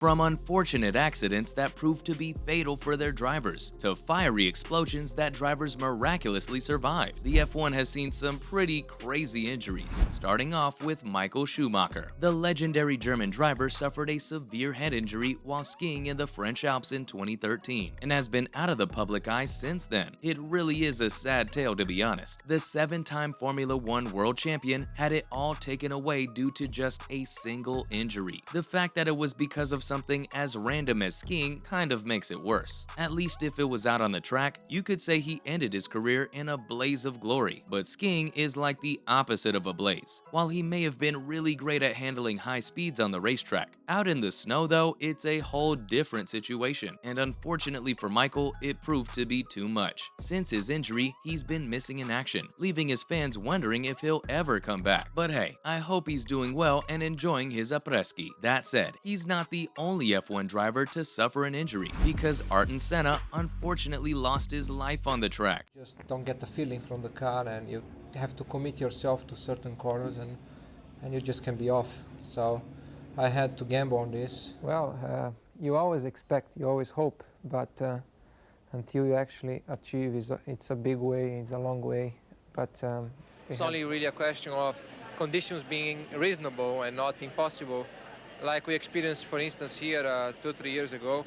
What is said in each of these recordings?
From unfortunate accidents that proved to be fatal for their drivers, to fiery explosions that drivers miraculously survived, the F1 has seen some pretty crazy injuries. Starting off with Michael Schumacher. The legendary German driver suffered a severe head injury while skiing in the French Alps in 2013, and has been out of the public eye since then. It really is a sad tale, to be honest. The 7-time Formula One world champion had it all taken away due to just a single injury. The fact that it was because of something as random as skiing kind of makes it worse. At least if it was out on the track, you could say he ended his career in a blaze of glory. But skiing is like the opposite of a blaze. While he may have been really great at handling high speeds on the racetrack, out in the snow though, it's a whole different situation. And unfortunately for Michael, it proved to be too much. Since his injury, he's been missing in action, leaving his fans wondering if he'll ever come back. But hey, I hope he's doing well and enjoying his après-ski. That said, he's not the only F1 driver to suffer an injury, because Ayrton Senna unfortunately lost his life on the track. Just don't get the feeling from the car, and you have to commit yourself to certain corners, and you just can be off. So I had to gamble on this. Well, you always expect, you always hope, but until you actually achieve, it's a big way, it's a long way. But it's only really a question of conditions being reasonable and not impossible, like we experienced, for instance, here 2-3 years ago.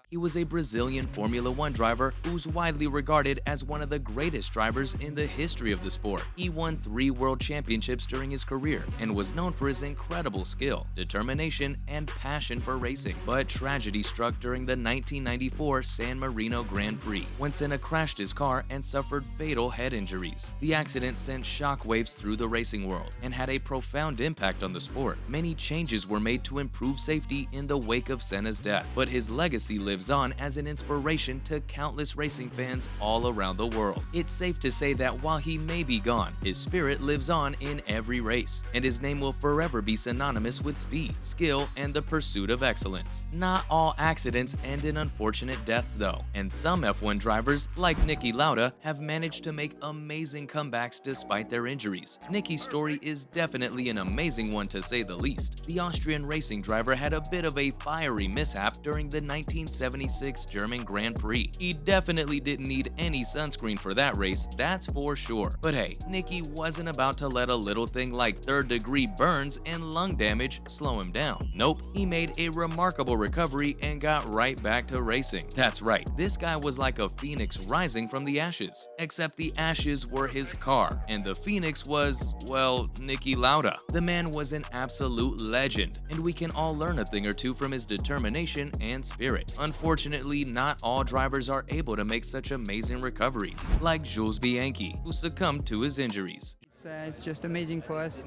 He was a Brazilian Formula One driver who's widely regarded as one of the greatest drivers in the history of the sport. He won 3 world championships during his career and was known for his incredible skill, determination, and passion for racing. But tragedy struck during the 1994 San Marino Grand Prix, when Senna crashed his car and suffered fatal head injuries. The accident sent shockwaves through the racing world and had a profound impact on the sport. Many changes were made to improve safety in the wake of Senna's death, but his legacy lives on as an inspiration to countless racing fans all around the world. It's safe to say that while he may be gone, his spirit lives on in every race, and his name will forever be synonymous with speed, skill, and the pursuit of excellence. Not all accidents end in unfortunate deaths though, and some F1 drivers, like Niki Lauda, have managed to make amazing comebacks despite their injuries. Niki's story is definitely an amazing one to say the least. The Austrian racing driver had a bit of a fiery mishap during the 1976 German Grand Prix. He definitely didn't need any sunscreen for that race, that's for sure. But hey, Niki wasn't about to let a little thing like third-degree burns and lung damage slow him down. Nope, he made a remarkable recovery and got right back to racing. That's right, this guy was like a phoenix rising from the ashes. Except the ashes were his car, and the phoenix was, well, Niki Lauda. The man was an absolute legend, and we can all learn a thing or two from his determination and spirit. Unfortunately, not all drivers are able to make such amazing recoveries, like Jules Bianchi, who succumbed to his injuries. It's just amazing for us.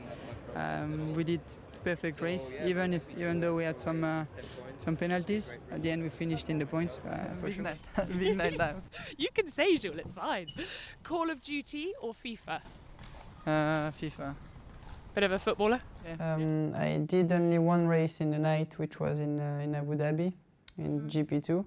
We did perfect race, even though we had some penalties. At the end, we finished in the points. For sure. Big night now. You can say Jules, it's fine. Call of Duty or FIFA? FIFA. Bit of a footballer? Yeah. I did only one race in the night, which was in Abu Dhabi, in GP2,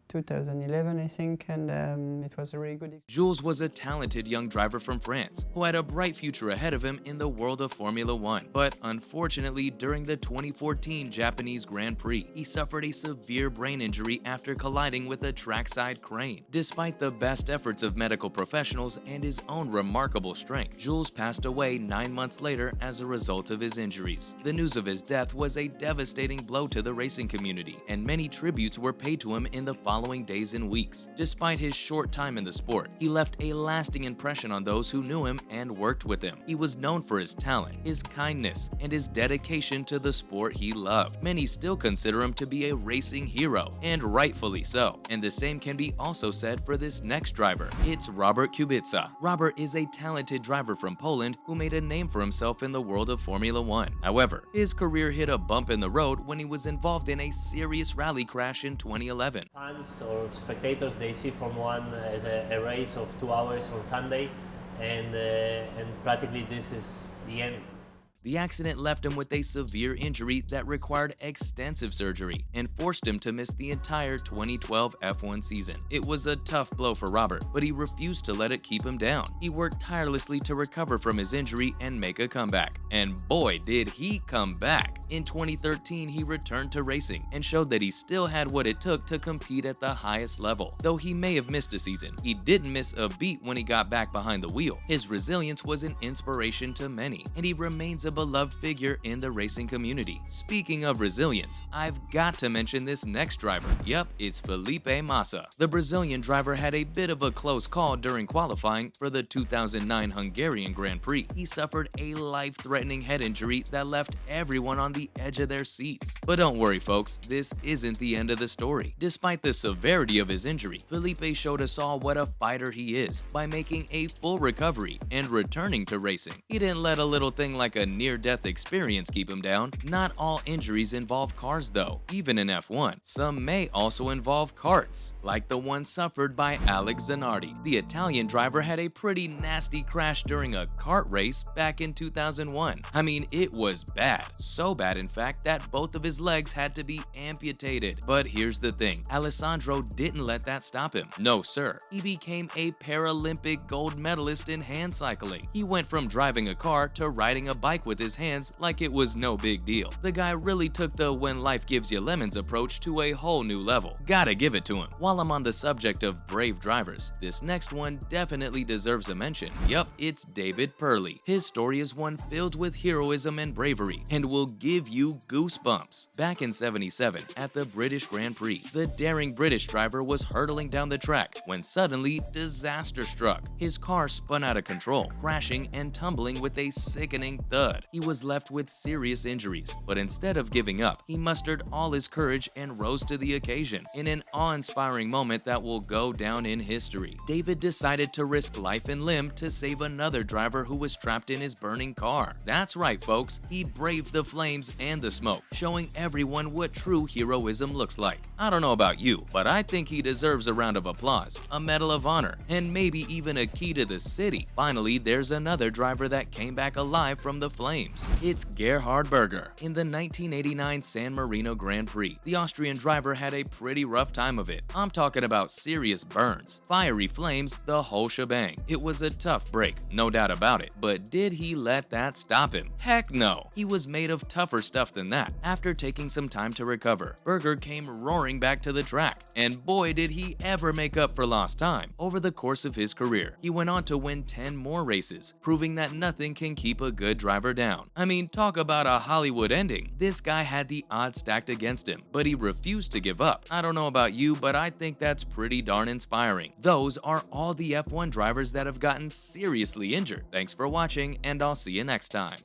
2011, I think, and it was a really good experience. Jules was a talented young driver from France who had a bright future ahead of him in the world of Formula One. But unfortunately, during the 2014 Japanese Grand Prix, he suffered a severe brain injury after colliding with a trackside crane. Despite the best efforts of medical professionals and his own remarkable strength, Jules passed away 9 months later as a result of his injuries. The news of his death was a devastating blow to the racing community, and many tributes were paid to him in the following days and weeks. Despite his short time in the sport, he left a lasting impression on those who knew him and worked with him. He was known for his talent, his kindness, and his dedication to the sport he loved. Many still consider him to be a racing hero, and rightfully so. And the same can be also said for this next driver. It's Robert Kubica. Robert is a talented driver from Poland who made a name for himself in the world of Formula One. However, his career hit a bump in the road when he was involved in a serious rally crash in 2011. Fans or spectators, they see Formula One as a race of 2 hours on Sunday, and practically this is the end. The accident left him with a severe injury that required extensive surgery and forced him to miss the entire 2012 F1 season. It was a tough blow for Robert, but he refused to let it keep him down. He worked tirelessly to recover from his injury and make a comeback. And boy, did he come back! In 2013, he returned to racing and showed that he still had what it took to compete at the highest level. Though he may have missed a season, he didn't miss a beat when he got back behind the wheel. His resilience was an inspiration to many, and he remains a beloved figure in the racing community. Speaking of resilience, I've got to mention this next driver. Yup, it's Felipe Massa. The Brazilian driver had a bit of a close call during qualifying for the 2009 Hungarian Grand Prix. He suffered a life-threatening head injury that left everyone on the edge of their seats. But don't worry folks, this isn't the end of the story. Despite the severity of his injury, Felipe showed us all what a fighter he is by making a full recovery and returning to racing. He didn't let a little thing like a near-death experience keep him down. Not all injuries involve cars though, even in F1. Some may also involve karts, like the one suffered by Alex Zanardi. The Italian driver had a pretty nasty crash during a kart race back in 2001. I mean, it was bad. So bad in fact that both of his legs had to be amputated. But here's the thing, Alessandro didn't let that stop him. No sir, he became a Paralympic gold medalist in hand cycling. He went from driving a car to riding a bike with his hands like it was no big deal. The guy really took the when life gives you lemons approach to a whole new level. Gotta give it to him. While I'm on the subject of brave drivers, this next one definitely deserves a mention. Yup, it's David Purley. His story is one filled with heroism and bravery and will give you goosebumps. Back in '77, at the British Grand Prix, the daring British driver was hurtling down the track when suddenly disaster struck. His car spun out of control, crashing and tumbling with a sickening thud. He was left with serious injuries, but instead of giving up, he mustered all his courage and rose to the occasion. In an awe-inspiring moment that will go down in history, David decided to risk life and limb to save another driver who was trapped in his burning car. That's right folks, he braved the flames and the smoke, showing everyone what true heroism looks like. I don't know about you, but I think he deserves a round of applause, a Medal of Honor, and maybe even a key to the city. Finally, there's another driver that came back alive from the flames. It's Gerhard Berger. In the 1989 San Marino Grand Prix, the Austrian driver had a pretty rough time of it. I'm talking about serious burns, fiery flames, the whole shebang. It was a tough break, no doubt about it, but did he let that stop him? Heck no! He was made of tougher stuff than that. After taking some time to recover, Berger came roaring back to the track, and boy did he ever make up for lost time. Over the course of his career, he went on to win 10 more races, proving that nothing can keep a good driver down. I mean, talk about a Hollywood ending. This guy had the odds stacked against him, but he refused to give up. I don't know about you, but I think that's pretty darn inspiring. Those are all the F1 drivers that have gotten seriously injured. Thanks for watching, and I'll see you next time.